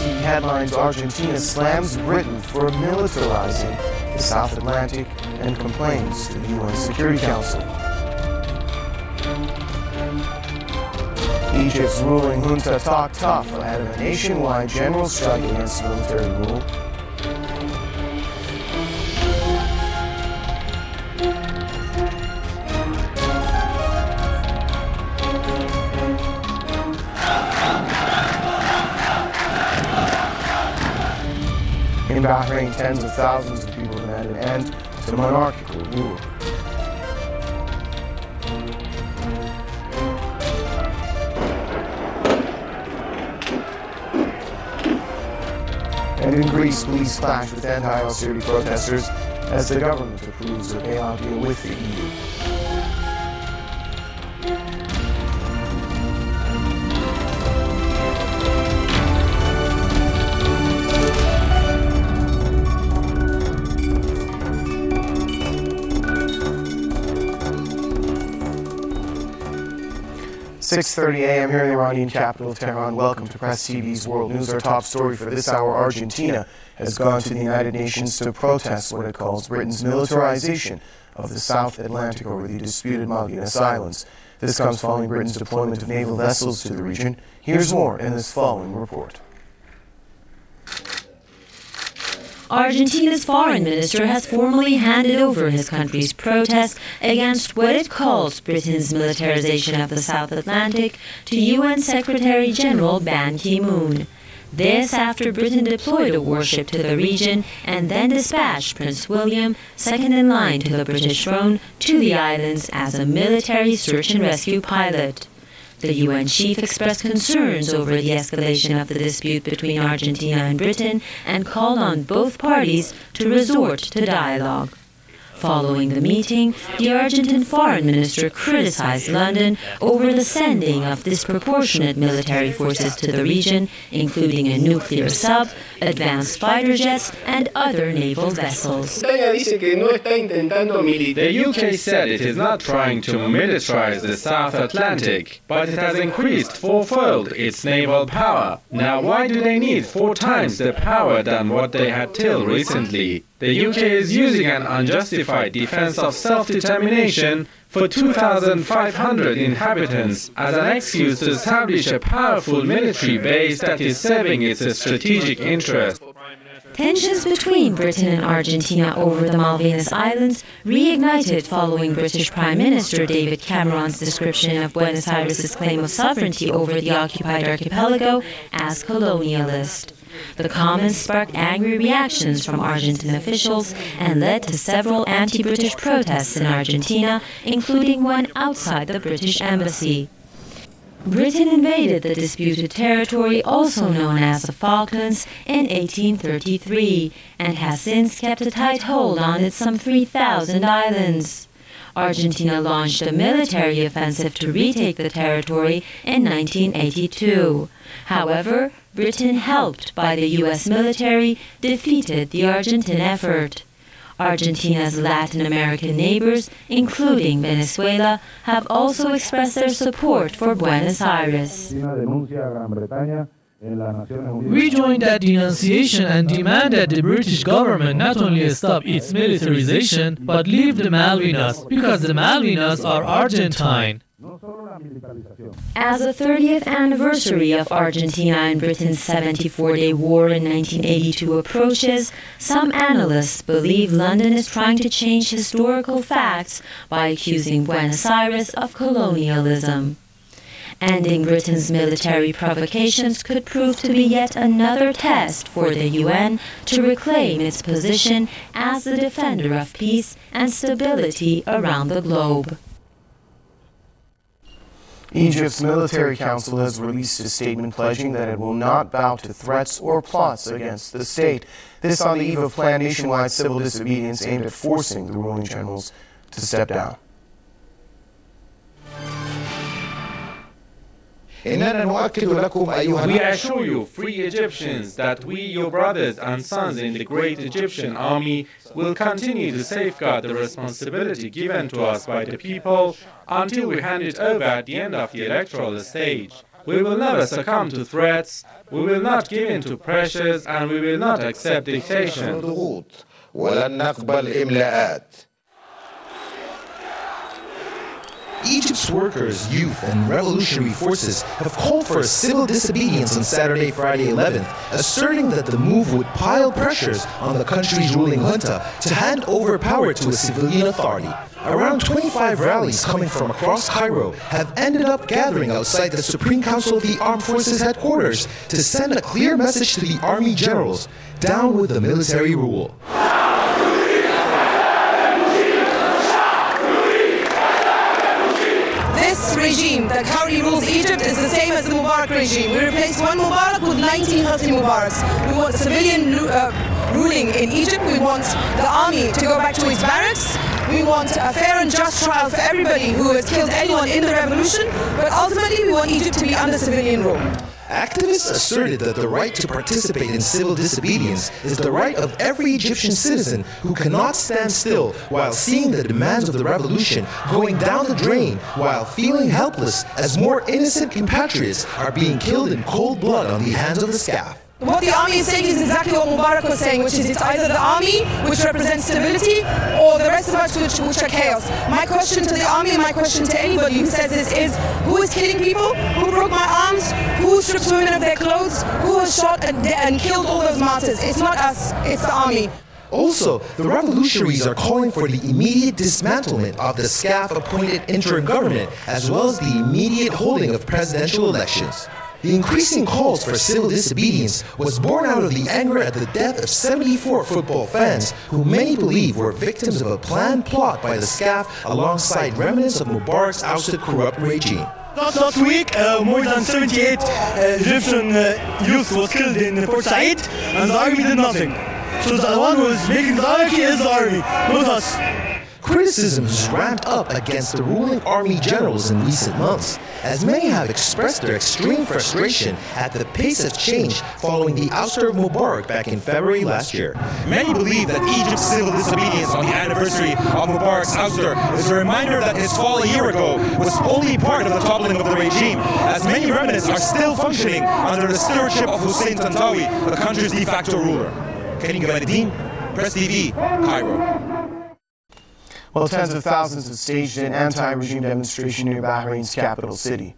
TV headlines, Argentina slams Britain for militarizing the South Atlantic and complains to the UN Security Council. Egypt's ruling junta talked tough ahead of a nationwide general strike against military rule. In Bahrain, tens of thousands of people demand an end to monarchical rule. And in Greece, police clash with anti-austerity protesters as the government approves a bailout deal with the EU. .30 a.m. here in the Iranian capital of Tehran. Welcome to Press TV's World News. Our top story for this hour, Argentina has gone to the United Nations to protest what it calls Britain's militarization of the South Atlantic over the disputed Malvinas Islands. This comes following Britain's deployment of naval vessels to the region. Here's more in this following report. Argentina's foreign minister has formally handed over his country's protest against what it calls Britain's militarization of the South Atlantic to UN Secretary General Ban Ki-moon. This after Britain deployed a warship to the region and then dispatched Prince William, second in line to the British throne, to the islands as a military search and rescue pilot. The UN chief expressed concerns over the escalation of the dispute between Argentina and Britain and called on both parties to resort to dialogue. Following the meeting, the Argentine foreign minister criticized London over the sending of disproportionate military forces to the region, including a nuclear sub, advanced fighter jets, and other naval vessels. The UK said it is not trying to militarize the South Atlantic, but it has increased fourfold its naval power. Now why do they need 4 times the power than what they had till recently? The UK is using an unjustified defense of self-determination for 2,500 inhabitants as an excuse to establish a powerful military base that is serving its strategic interests. Tensions between Britain and Argentina over the Malvinas Islands reignited following British Prime Minister David Cameron's description of Buenos Aires' claim of sovereignty over the occupied archipelago as colonialist. The comments sparked angry reactions from Argentine officials and led to several anti-British protests in Argentina, including one outside the British embassy. Britain invaded the disputed territory, also known as the Falklands, in 1833 and has since kept a tight hold on its some 3,000 islands. Argentina launched a military offensive to retake the territory in 1982. However, Britain, helped by the U.S. military, defeated the Argentine effort. Argentina's Latin American neighbors, including Venezuela, have also expressed their support for Buenos Aires. We joined that denunciation and demand that the British government not only stop its militarization, but leave the Malvinas, because the Malvinas are Argentine. As the 30th anniversary of Argentina and Britain's 74-day war in 1982 approaches, some analysts believe London is trying to change historical facts by accusing Buenos Aires of colonialism. Ending Britain's military provocations could prove to be yet another test for the UN to reclaim its position as the defender of peace and stability around the globe. Egypt's military council has released a statement pledging that it will not bow to threats or plots against the state. This on the eve of planned nationwide civil disobedience aimed at forcing the ruling generals to step down. We assure you, free Egyptians, that we, your brothers and sons in the great Egyptian army, will continue to safeguard the responsibility given to us by the people until we hand it over at the end of the electoral stage. We will never succumb to threats, we will not give in to pressures, and we will not accept dictation. Egypt's workers, youth, and revolutionary forces have called for a civil disobedience on Saturday, Friday 11th, asserting that the move would pile pressures on the country's ruling junta to hand over power to a civilian authority. Around 25 rallies coming from across Cairo have ended up gathering outside the Supreme Council of the Armed Forces headquarters to send a clear message to the army generals: down with the military rule. This regime that currently rules Egypt is the same as the Mubarak regime. We replaced one Mubarak with 19 Hosni Mubaraks. We want civilian ruling in Egypt. We want the army to go back to its barracks. We want a fair and just trial for everybody who has killed anyone in the revolution. But ultimately, we want Egypt to be under civilian rule. Activists asserted that the right to participate in civil disobedience is the right of every Egyptian citizen who cannot stand still while seeing the demands of the revolution going down the drain, while feeling helpless as more innocent compatriots are being killed in cold blood on the hands of the SCAF. What the army is saying is exactly what Mubarak was saying, which is it's either the army, which represents stability, or the rest of us, which are chaos. My question to the army, my question to anybody who says this is, who is killing people? Who broke my arms? Who strips women of their clothes? Who has shot and killed all those martyrs? It's not us, it's the army. Also, the revolutionaries are calling for the immediate dismantlement of the SCAF-appointed interim government, as well as the immediate holding of presidential elections. The increasing calls for civil disobedience was born out of the anger at the death of 74 football fans, who many believe were victims of a planned plot by the SCAF alongside remnants of Mubarak's ousted corrupt regime. Last week, more than 78 Egyptian youth was killed in Port Said, and the army did nothing. So the one who is making the anarchy is the army, not us. Criticisms ramped up against the ruling army generals in recent months, as many have expressed their extreme frustration at the pace of change following the ouster of Mubarak back in February last year. Many believe that Egypt's civil disobedience on the anniversary of Mubarak's ouster is a reminder that his fall a year ago was only part of the toppling of the regime, as many remnants are still functioning under the stewardship of Hussein Tantawi, the country's de facto ruler. Karim Gamaluddin, Press TV, Cairo. Well, tens of thousands have staged an anti-regime demonstration near Bahrain's capital city.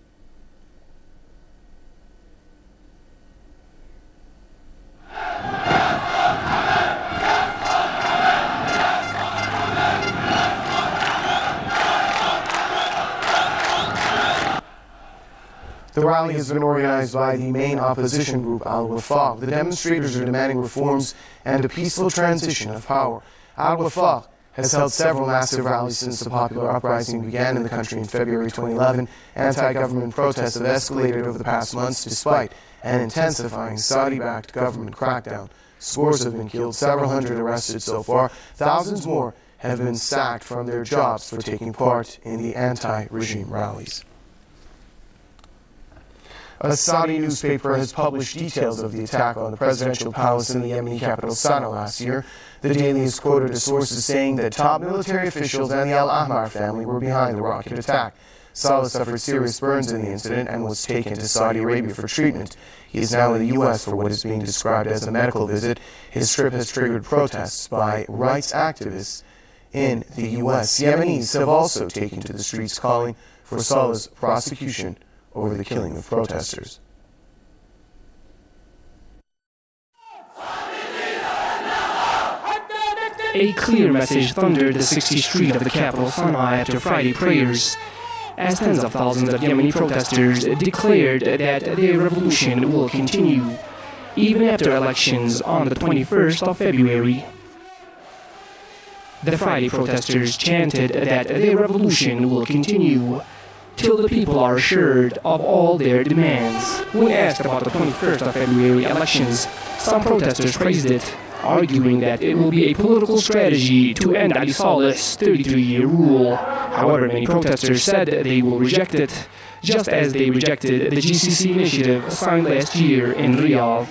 The rally has been organized by the main opposition group, Al-Wafaq. The demonstrators are demanding reforms and a peaceful transition of power. Al-Wafaq has held several massive rallies since the popular uprising began in the country in February 2011. Anti-government protests have escalated over the past months despite an intensifying Saudi-backed government crackdown. Scores have been killed, several hundred arrested so far. Thousands more have been sacked from their jobs for taking part in the anti-regime rallies. A Saudi newspaper has published details of the attack on the presidential palace in the Yemeni capital Sana'a last year. The Daily has quoted a source as saying that top military officials and the Al-Ahmar family were behind the rocket attack. Saleh suffered serious burns in the incident and was taken to Saudi Arabia for treatment. He is now in the U.S. for what is being described as a medical visit. His trip has triggered protests by rights activists in the U.S. Yemenis have also taken to the streets calling for Saleh's prosecution over the killing of protesters. A clear message thundered the 60th street of the capital Sana'a after Friday prayers, as tens of thousands of Yemeni protesters declared that their revolution will continue, even after elections on the 21st of February. The Friday protesters chanted that their revolution will continue till the people are assured of all their demands. When asked about the 21st of February elections, some protesters praised it, arguing that it will be a political strategy to end Ali Saleh's 33-year rule. However, many protesters said they will reject it, just as they rejected the GCC initiative signed last year in Riyadh.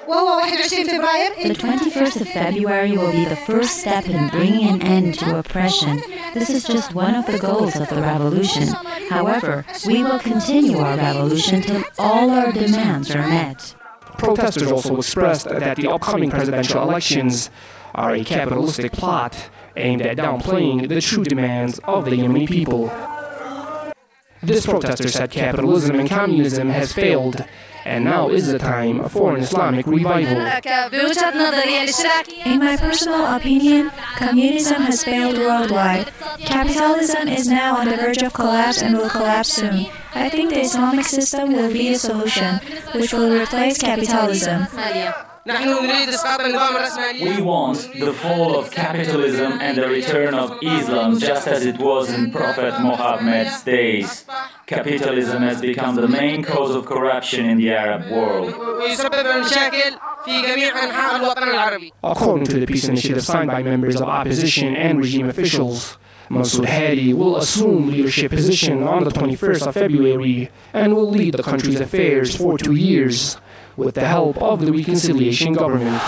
The 21st of February will be the first step in bringing an end to oppression. This is just one of the goals of the revolution. However, we will continue our revolution till all our demands are met. Protesters also expressed that the upcoming presidential elections are a capitalistic plot aimed at downplaying the true demands of the Yemeni people. This protester said capitalism and communism has failed, and now is the time for an Islamic revival. In my personal opinion, communism has failed worldwide. Capitalism is now on the verge of collapse and will collapse soon. I think the Islamic system will be a solution, which will replace capitalism. We want the fall of capitalism and the return of Islam, just as it was in Prophet Muhammad's days. Capitalism has become the main cause of corruption in the Arab world. According to the peace initiative signed by members of opposition and regime officials, Mansour Hadi will assume leadership position on the 21st of February and will lead the country's affairs for 2 years with the help of the reconciliation government.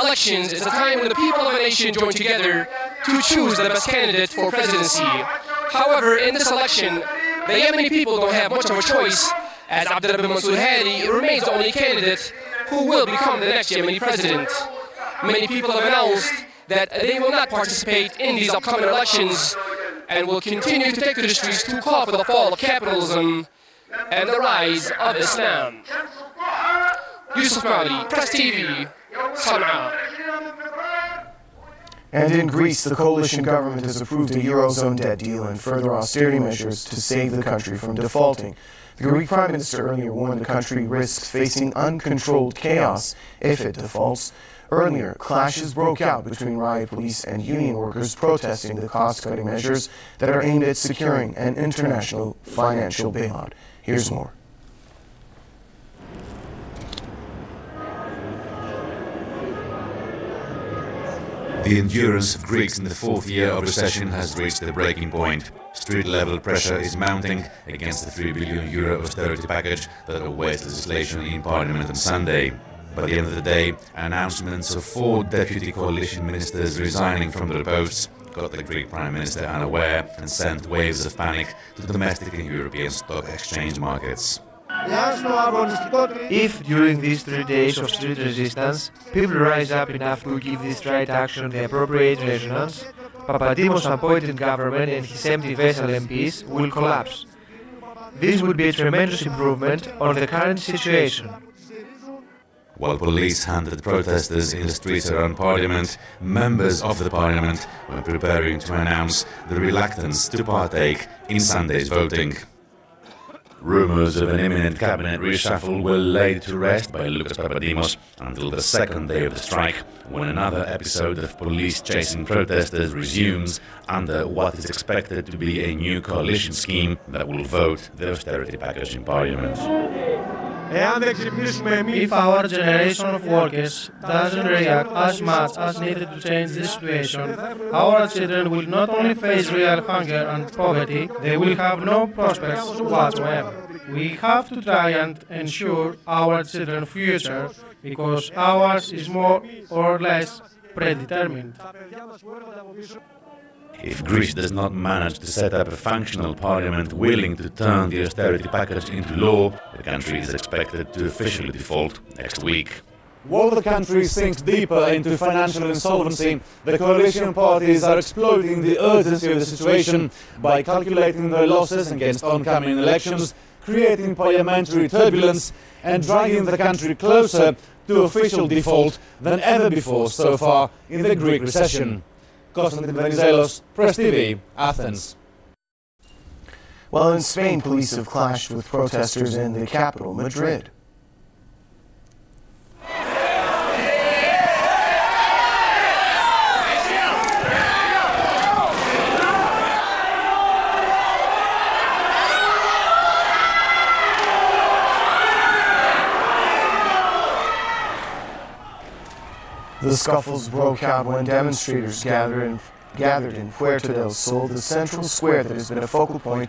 Elections is a time when the people of a nation join together to choose the best candidate for presidency. However, in this election, the Yemeni people don't have much of a choice, as Abdurrahman Mansour Hadi remains the only candidate who will become the next Yemeni president. Many people have announced that they will not participate in these upcoming elections and will continue to take to the streets to call for the fall of capitalism and the rise of Islam. Yusuf Mali, Press TV, Sana'a. And in Greece, the coalition government has approved a Eurozone debt deal and further austerity measures to save the country from defaulting. The Greek Prime Minister earlier warned the country risks facing uncontrolled chaos if it defaults. Earlier, clashes broke out between riot police and union workers protesting the cost-cutting measures that are aimed at securing an international financial bailout. Here's more. The endurance of Greeks in the fourth year of recession has reached the breaking point. Street-level pressure is mounting against the €3 billion austerity package that awaits legislation in Parliament on Sunday. By the end of the day, announcements of 4 deputy coalition ministers resigning from their posts got the Greek Prime Minister unaware and sent waves of panic to domestic and European stock exchange markets. If during these 3 days of street resistance, people rise up enough to give this right action the appropriate resonance, Papadimos' appointed government and his empty vessel MPs will collapse. This would be a tremendous improvement on the current situation. While police hunted protesters in the streets around Parliament, members of the Parliament were preparing to announce the reluctance to partake in Sunday's voting. Rumours of an imminent cabinet reshuffle were laid to rest by Lucas Papadimos until the second day of the strike, when another episode of police chasing protesters resumes under what is expected to be a new coalition scheme that will vote the austerity package in Parliament. If our generation of workers doesn't react as much as needed to change this situation, our children will not only face real hunger and poverty, they will have no prospects whatsoever. We have to try and ensure our children's future, because ours is more or less predetermined. If Greece does not manage to set up a functional parliament willing to turn the austerity package into law, the country is expected to officially default next week. While the country sinks deeper into financial insolvency, the coalition parties are exploiting the urgency of the situation by calculating their losses against oncoming elections, creating parliamentary turbulence and dragging the country closer to official default than ever before so far in the Greek recession. Konstantin Venizelos, Press TV, Athens. Well, in Spain, police have clashed with protesters in the capital, Madrid. The scuffles broke out when demonstrators gathered in Puerta del Sol, the central square that has been a focal point